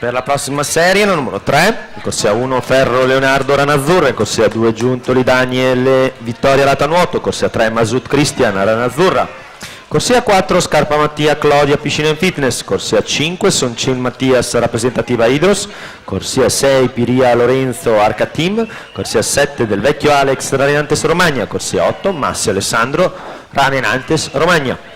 Per la prossima serie, la numero 3, corsia 1 Ferro Leonardo Ranazzurra, corsia 2 Giuntoli Daniele Vittoria Latanuoto, corsia 3 Masut Cristian Ranazzurra, corsia 4 Scarpa Mattia Claudia Piscina and Fitness, corsia 5 Soncin Mattias Rappresentativa Idros, corsia 6 Piria Lorenzo Arca Team, corsia 7 Del Vecchio Alex Ranenantes Romagna, corsia 8 Massi Alessandro Ranenantes Romagna.